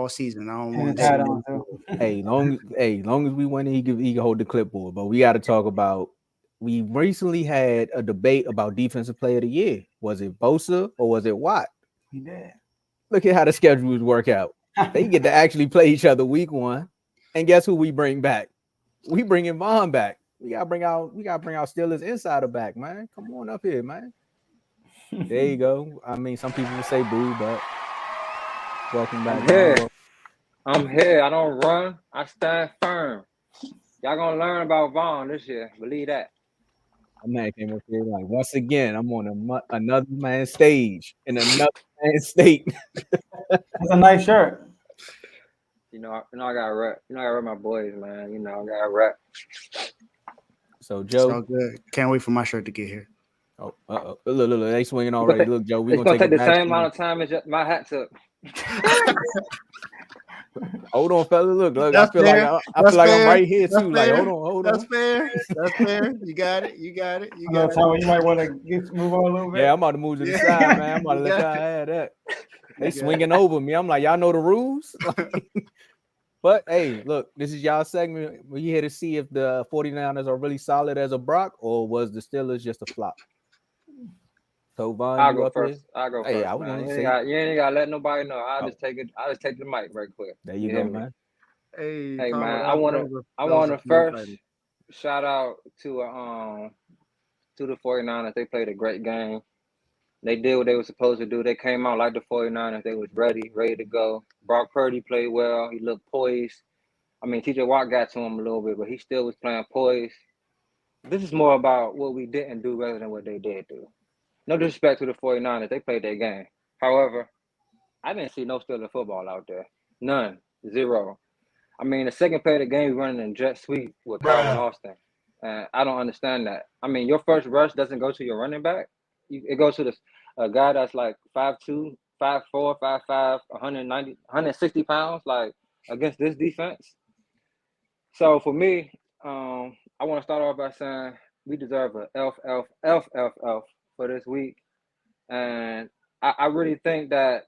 season. I don't And want his to see hat him. on too. Long as we win, he can hold the clipboard. But we got to talk about. We recently had a debate about defensive player of the year. Was it Bosa or was it Watt? He did. Look at how the schedules work out. They get to actually play each other week 1, and guess who we bring back? We bringing Vaughn back. We gotta bring out Steelers insider back, man. Come on up here, man. There you go. I mean, some people will say boo, but welcome back, I'm Vaughn. here. I'm here. I don't run. I stand firm. Y'all gonna learn about Vaughn this year. Believe that. My man came up here like, once again, I'm on another man's stage in another man's state. That's a nice shirt. I got rep. I got rep my boys, man. I got rep. So So Joe, good. Can't wait for my shirt to get here. look, they swinging already. Look, Joe, we It's gonna gonna take take a the back same swing. amount of time as my hat took. Hold on, fella. Look, That's I feel fair. like I feel like I'm right here That's too. Like, fair. hold That's on. fair. That's fair. You got it. I know, Tomo, you might want to move on a little bit. Yeah, I'm about to move to the Yeah. side, man. I'm about to You let got y'all have that. They got swinging over me. I'm like, y'all know the rules. But hey, look, this is y'all segment. We're here to see if the 49ers are really solid as a Brock, or was the Steelers just a flop? So Vaughn, I'll you go up first. here? I'll go Hey, first, I was man. gonna You say, ain't gotta let nobody know. I'll Oh. just take it. I'll just take the mic right quick. there you hear go, me? man. Hey, Hey, man, Tomo, I wanna that was a first title. shout out to the 49ers. They played a great game. They did what they were supposed to do. They came out like the 49ers. They was ready to go. Brock Purdy played well. He looked poised. I mean, TJ Watt got to him a little bit, but he still was playing poised. This is more about what we didn't do rather than what they did do. No disrespect to the 49ers. They played their game. However, I didn't see no Steelers football out there. None. Zero. I mean, the second play of the game, we running in jet sweep with Calvin Austin. And I don't understand that. I mean, your first rush doesn't go to your running back. It goes to a guy that's like 5'2", 5'4", 5'5", 190, 160 pounds, like against this defense. So for me, I want to start off by saying we deserve a elf for this week. And I really think that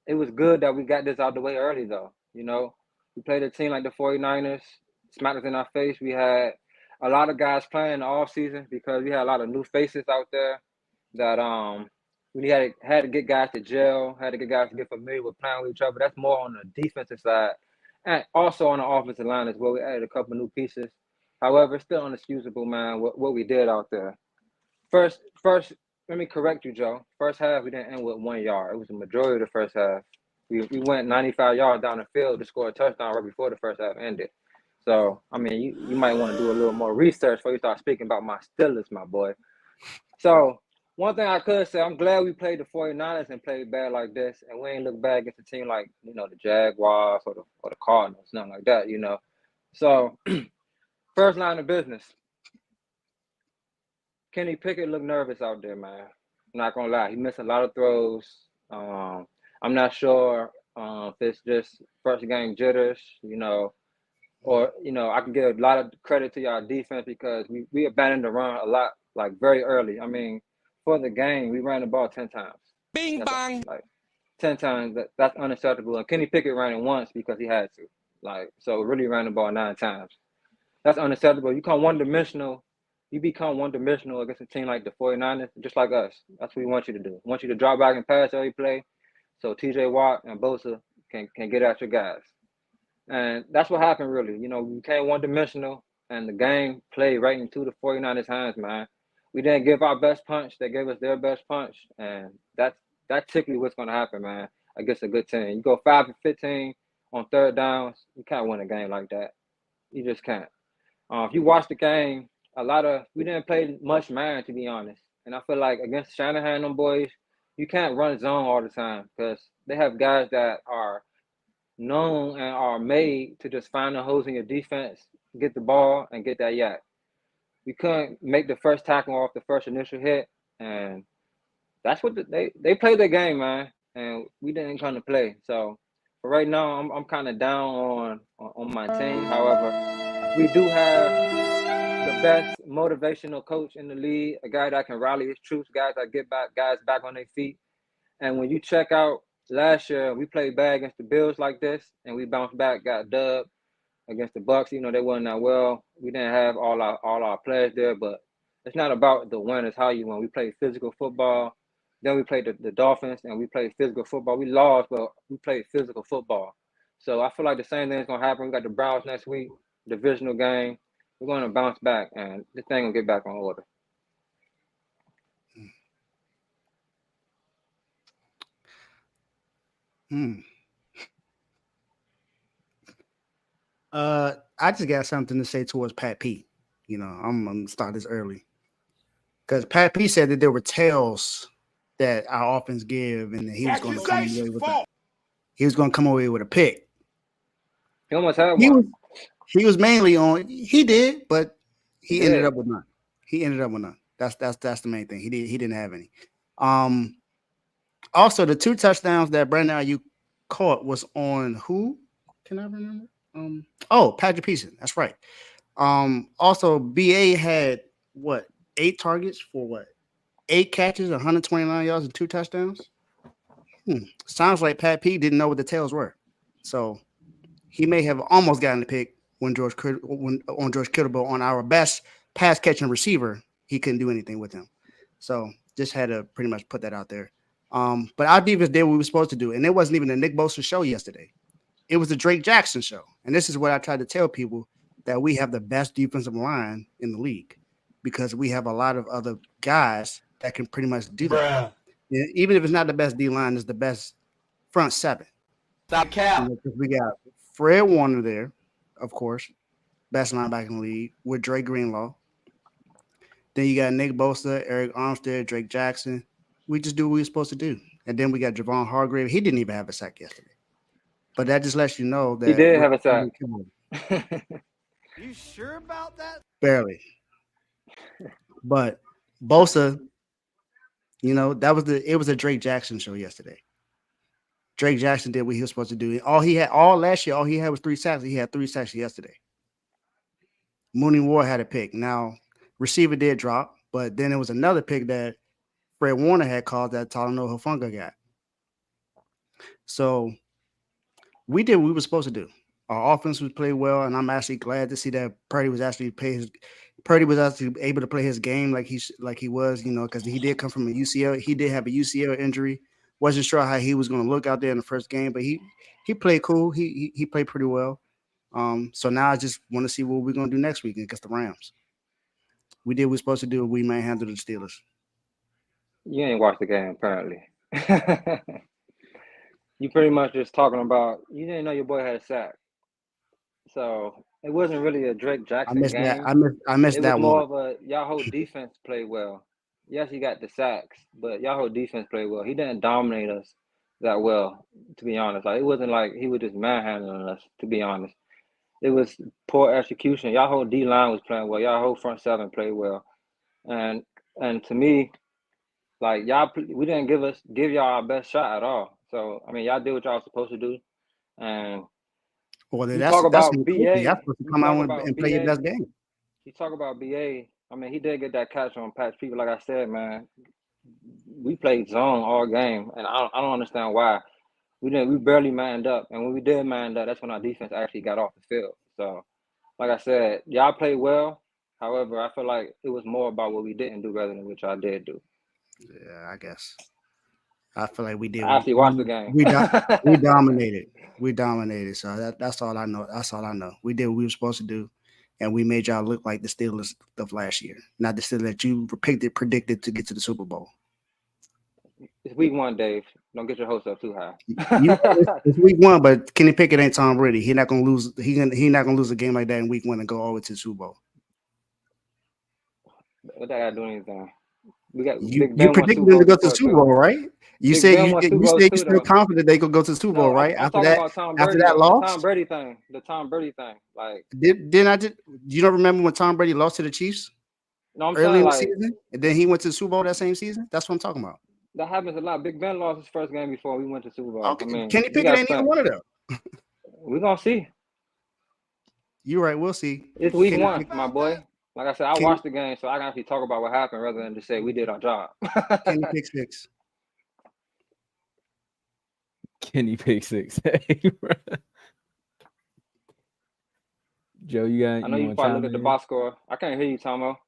it was good that we got this out the way early, though. We played a team like the 49ers, smacked us in our face. We had a lot of guys playing the off season because we had a lot of new faces out there that we had to get guys to gel, had to get guys to get familiar with playing with each other. That's more on the defensive side. And also on the offensive line as well. We added a couple new pieces. However, it's still unexcusable, man, what we did out there. First, let me correct you, Joe. First half, we didn't end with 1 yard. It was the majority of the first half. We went 95 yards down the field to score a touchdown right before the first half ended. So, I mean, you might want to do a little more research before you start speaking about my Steelers, my boy. So, one thing I could say, I'm glad we played the 49ers and played bad like this, and we ain't look bad against a team like, the Jaguars or the Cardinals, nothing like that, So, first line of business. Kenny Pickett looked nervous out there, man. I'm not gonna lie, he missed a lot of throws. I'm not sure if it's just first game jitters, or I can give a lot of credit to y'all defense because we abandoned the run a lot, like very early. I mean, for the game, we ran the ball 10 times. Bing bang. Like 10 times. That's unacceptable. And Kenny Pickett ran it once because he had to. So really ran the ball 9 times. That's unacceptable. You become one-dimensional against a team like the 49ers, just like us. That's what we want you to do. We want you to drop back and pass every play so TJ Watt and Bosa can get at your guys. And that's what happened, really. We became one-dimensional, and the game played right into the 49ers' hands, man. We didn't give our best punch. They gave us their best punch, and that's typically what's going to happen, man, against a good team. You go 5-15 on third downs, you can't win a game like that. You just can't. If you watch the game, we didn't play much man, to be honest. And I feel like against Shanahan and them boys, you can't run zone all the time because they have guys that are known and are made to just find the holes in your defense, get the ball, and get that yak. We couldn't make the first tackle off the first initial hit, and that's what they played their game, man, and we didn't come to play. So for right now, I'm kind of down on my team. However, we do have the best motivational coach in the league, a guy that can rally his troops, guys that get guys back on their feet. And when you check out last year we played bad against the Bills like this, and we bounced back, got dubbed against the Bucks. You know, they wasn't that well. We didn't have all our players there, but it's not about the win. It's how you win. We played physical football. Then we played the Dolphins, and we played physical football. We lost, but we played physical football. So I feel like the same thing is gonna happen. We got the Browns next week, divisional game. We're gonna bounce back, and this thing will get back on order. I just got something to say towards Pat P. You know, I'm gonna start this early because Pat P said that there were tells that our offense give, and that he was going to come away with he was going to come away with a pick. He almost had one. He was mainly on. He did, but he ended up with none. He ended up with none. That's the main thing. He didn't have any. Also, the 2 touchdowns that Brandon Ayuk caught was on who? Can I remember? Patrick Peterson. That's right. Also, BA had 8 targets for 8 catches, 129 yards, and 2 touchdowns. Sounds like Pat P didn't know what the tails were, so he may have almost gotten the pick when George Kittle, but on our best pass catching receiver, he couldn't do anything with him. So just had to pretty much put that out there. But our defense did what we were supposed to do, and it wasn't even a Nick Bosa show yesterday. It was the Drake Jackson show. And this is what I try to tell people, that we have the best defensive line in the league because we have a lot of other guys that can pretty much do that. Even if it's not the best D-line, it's the best front 7. Stop cap. We got Fred Warner there, of course, best linebacker in the league, with Dre Greenlaw. Then you got Nick Bosa, Eric Armstead, Drake Jackson. We just do what we were supposed to do. And then we got Javon Hargrave. He didn't even have a sack yesterday. But that just lets you know that he did have a sack. You sure about that? Barely. But Bosa, you know, it was a Drake Jackson show yesterday. Drake Jackson did what he was supposed to do. All last year was 3 sacks. He had 3 sacks yesterday. Mooney Ward had a pick. Now, receiver did drop, but then there was another pick that Fred Warner had called that Talanoa Hufanga got. So we did what we were supposed to do. Our offense was played well, and I'm actually glad to see that Purdy was actually able to play his game like he was, you know, because he did come from a UCL. He did have a UCL injury. Wasn't sure how he was going to look out there in the first game, but he played cool. He played pretty well. So now I just want to see what we're going to do next week against the Rams. We did what we were supposed to do. We may handle the Steelers. You ain't watched the game, apparently. You pretty much just talking about you didn't know your boy had a sack. So it wasn't really a Drake Jackson game. I missed that one. It was more of a y'all whole defense played well. Yes, he got the sacks, but y'all whole defense played well. He didn't dominate us that well, to be honest. Like it wasn't like he was just manhandling us, to be honest. It was poor execution. Y'all whole D line was playing well. Y'all whole front 7 played well, and to me, like we didn't give y'all our best shot at all. So I mean, y'all did what y'all was supposed to do, and that's about BA. You have to come out and play your best game. You talk about BA. I mean, he did get that catch on Pat's people. Like I said, man, we played zone all game, and I don't understand why. We barely manned up, and when we did man up, that's when our defense actually got off the field. So, like I said, y'all played well. However, I feel like it was more about what we didn't do rather than what y'all did do. Yeah, I guess. I feel like we did. I actually watched the game. We dominated. We dominated. So that's all I know. That's all I know. We did what we were supposed to do, and we made y'all look like the Steelers of last year, not the Steelers that you predicted to get to the Super Bowl. It's week 1, Dave. Don't get your hopes up too high. It's week 1, but Kenny Pickett ain't Tom Brady. He's not gonna lose. He's not gonna lose a game like that in week 1 and go all the way to the Super Bowl. What that got to do anything? We got you predicted them to go to the Super Bowl, right? You said you're still confident they could go to the Super Bowl, right? After that loss, the Tom Brady thing. Like, didn't I just? You don't remember when Tom Brady lost to the Chiefs? No, I'm early in the saying, season, and then he went to the Super Bowl that same season. That's what I'm talking about. That happens a lot. Big Ben lost his first game before we went to Super Bowl. Okay. I mean, Kenny Pickett ain't either one of them. We're gonna see. You're right. We'll see. It's week 1, my boy. Like I said, I watched the game, so I can actually talk about what happened rather than just say we did our job. Kenny Pick 6. Kenny pick six. Joe, you got? I know you want to probably chime look at the in? box score. I can't hear you, Tomo.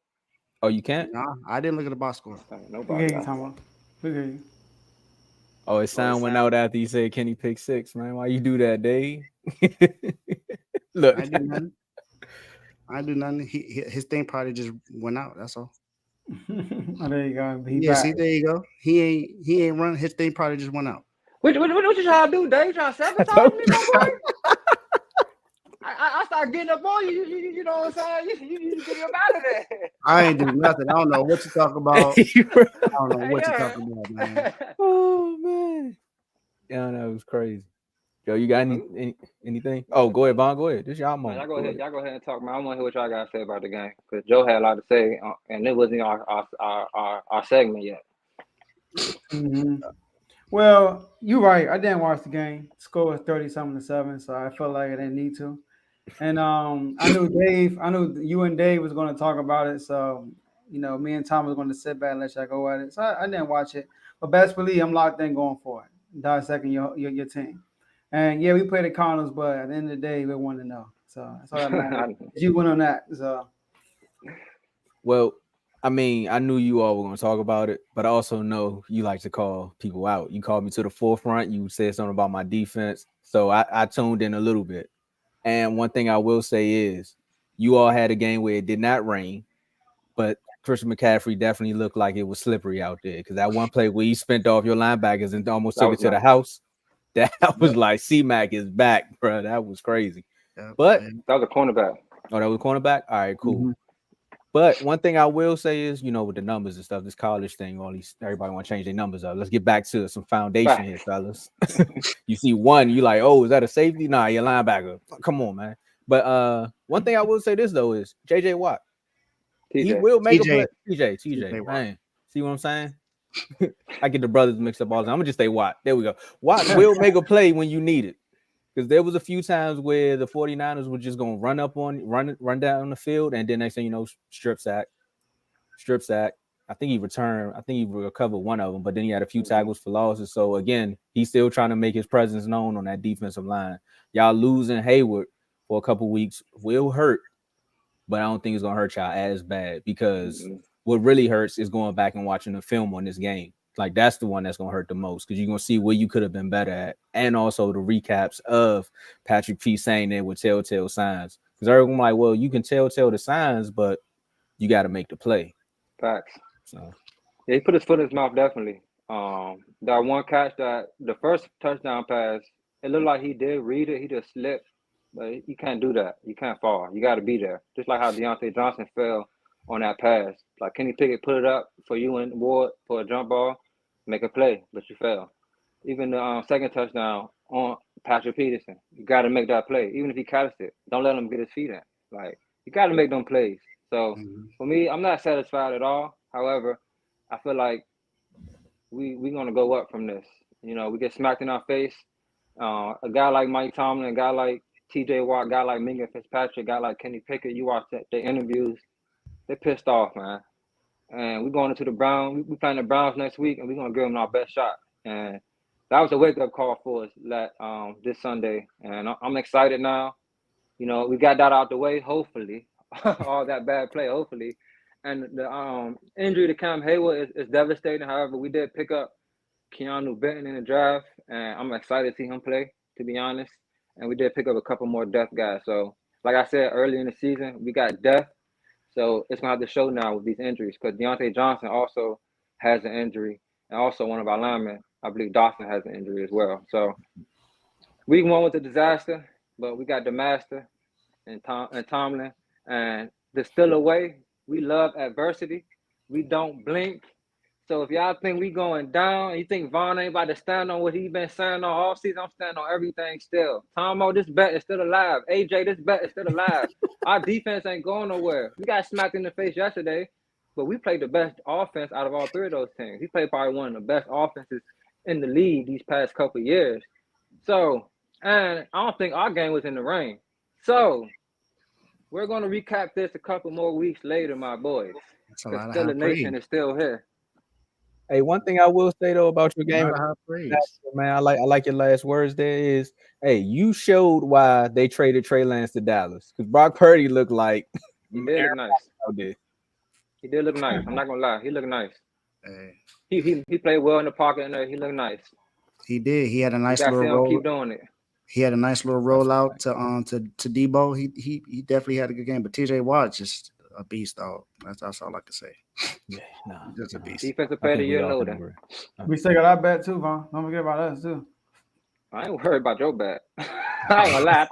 Oh, you can't? Nah, I didn't look at the box score. We Nobody. hear you, Tomo. We hear you. Oh, his sound went out after you said Kenny pick six, man. Why you do that, Dave? Look, I do nothing. I do nothing. His thing probably just went out. That's all. Oh, there you go. He Yeah, back. see, there you go. He ain't run. His thing probably just went out. What you trying to do, Dave? You trying to sabotage me, my boy? I start getting up on you. You know what I'm saying? You get him out of there. I ain't do nothing. I don't know what you talk about. I don't know what you Yeah. talking about, man. Oh man, yeah, that was crazy. Joe, you got anything? Oh, go ahead, Von. Go ahead. This y'all Man, moment. y'all go ahead and talk, man. I want to hear what y'all got to say about the game because Joe had a lot to say, and it wasn't our segment yet. Mm-hmm. Well, you're right. I didn't watch the game. The score was 30-7, so I felt like I didn't need to. And I knew you and Dave was going to talk about it. So, me and Tom was going to sit back and let y'all go at it. So I didn't watch it. But best believe I'm locked in going for it. Dissecting your team. And yeah, we played the Cardinals, but at the end of the day, we want to know. So that's all that matters. You went on that. So Well, I mean, I knew you all were going to talk about it, but I also know you like to call people out. You called me to the forefront. You said something about my defense. So I tuned in a little bit. And one thing I will say is you all had a game where it did not rain, but Christian McCaffrey definitely looked like it was slippery out there because that one play where you spent off your linebackers and almost took it to the house, that was like C-Mac is back, bro. That was crazy. But that was a cornerback. Oh, that was a cornerback? All right, cool. Mm-hmm. But one thing I will say is, with the numbers and stuff, this college thing, everybody want to change their numbers up. Let's get back to some foundation here, fellas. You see one, you like, oh, is that a safety? Nah, you're a linebacker. Come on, man. But one thing I will say this though is JJ Watt. TJ. He will make a play. TJ, TJ man. See what I'm saying? I get the brothers mixed up all the time. I'm gonna just say Watt. There we go. Watt will make a play when you need it. Because there was a few times where the 49ers were just going to run down the field, and then next thing you know, strip sack. I think he recovered one of them, but then he had a few tackles for losses. So again, he's still trying to make his presence known on that defensive line. Y'all losing Hayward for a couple weeks will hurt, but I don't think it's going to hurt y'all as bad because what really hurts is going back and watching the film on this game. Like that's the one that's gonna hurt the most because you're gonna see where you could have been better at, and also the recaps of Patrick P saying there with telltale signs. Because everyone like, well, you can tell the signs, but you got to make the play. Facts. So yeah, he put his foot in his mouth definitely. That one catch, that the first touchdown pass, it looked like he did read it. He just slipped, but you can't do that. You can't fall. You got to be there. Just like how Deontay Johnson fell on that pass. Like Kenny Pickett put it up for you and Ward for a jump ball. Make a play, but you fail. Even the second touchdown on Patrick Peterson, you got to make that play. Even if he catches it, don't let him get his feet in. Like, you got to make them plays. So, for me, I'm not satisfied at all. However, I feel like we're going to go up from this. We get smacked in our face. A guy like Mike Tomlin, a guy like T.J. Watt, a guy like Minka Fitzpatrick, a guy like Kenny Pickett, you watch the interviews, they're pissed off, man. And we're going into the Browns. We're playing the Browns next week, and we're going to give them our best shot. And that was a wake-up call for us this Sunday. And I'm excited now. We got that out the way, hopefully. All that bad play, hopefully. And the injury to Cam Hayward is devastating. However, we did pick up Keanu Benton in the draft, and I'm excited to see him play, to be honest. And we did pick up a couple more depth guys. So, like I said, early in the season, we got depth. So it's going to have to show now with these injuries because Deontay Johnson also has an injury. And also one of our linemen, I believe Dawson has an injury as well. So week one was a disaster, but we got the master and Tomlin. And the still away, we love adversity. We don't blink. So if y'all think we going down and you think Vaughn ain't about to stand on what he been saying all offseason, I'm standing on everything still. Tomo, this bet is still alive. AJ, this bet is still alive. Our defense ain't going nowhere. We got smacked in the face yesterday, but we played the best offense out of all three of those teams. We played probably one of the best offenses in the league these past couple of years. So, and I don't think our game was in the rain. So, we're going to recap this a couple more weeks later, my boys. That's a lot of Still high the nation praise. is still here. Hey, one thing I will say though about your game, Not a high praise. man, I like your last words. There is, hey, you showed why they traded Trey Lance to Dallas because Brock Purdy looked like He did look nice. out there. He did look nice. I'm not gonna lie. He looked nice. Hey, He played well in the pocket and he looked nice. he did. He had a nice You gotta little see him roll. keep doing it. He had a nice little rollout to Debo. He definitely had a good game. But TJ Watt just a beast, dog. That's all I can say. Yeah, nah, Just a beast. Defensive I player of the think we year all can loading. agree. We still got our bet too, Vaughn. Don't forget about us too. I ain't worried about your bet. I ain't gonna lie.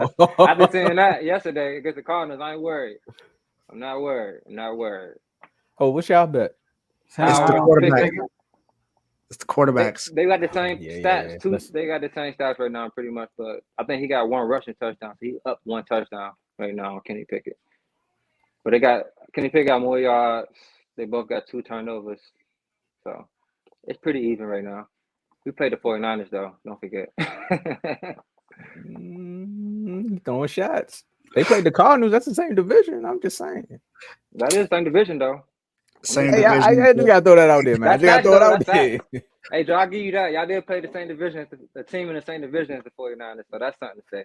After seeing that yesterday against the Cardinals, I ain't worried. I'm not worried. Oh, what's y'all bet? Same It's the time. quarterback. It's the quarterbacks. They got the same Yeah, stats too. let's- They got the same stats right now, pretty much. But I think he got one rushing touchdown, so he up one touchdown right now on Kenny Pickett. But they got Kenny Pickett got more yards. They both got 2 turnovers, so it's pretty even right now. We played the 49ers though. Don't forget. Throwing shots. They played the Cardinals. That's the same division. I'm just saying. That is the same division though. Same Hey, I division. just gotta throw that out there, man. I just gotta throw it out there. Hey, Joe, I'll give you that. Y'all did play the same division as the team in the same division as the 49ers, so that's something to say.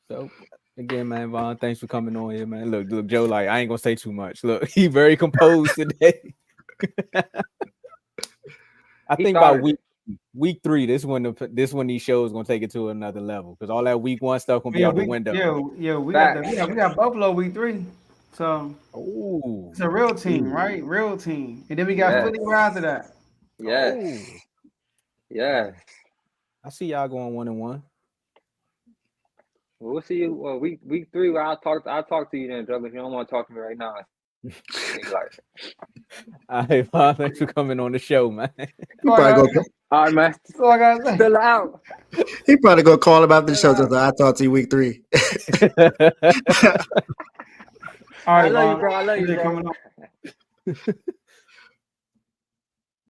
So again, man, Vaughn, thanks for coming on here, man. Look, Joe, like I ain't gonna say too much. Look, he very composed today. I think about week 3, this one these shows gonna take it to another level because all that week 1 stuff gonna be out the window. We got Buffalo week 3, so Oh, it's a real team, right? Real team, and then we got Philly right after that. Yes. Yes. I see y'all going 1-1. We'll see you week 3. Where I'll talk to you then, Doug. If you don't want to talk to me right now, All right, Vaughn, thanks for coming on the show, man. He probably go. all right, man. That's all I gotta say. Still out. He probably go call him after the show. Just I talk to you week 3. All right, I love you, Vaughn. bro. I love you, Appreciate bro. coming on.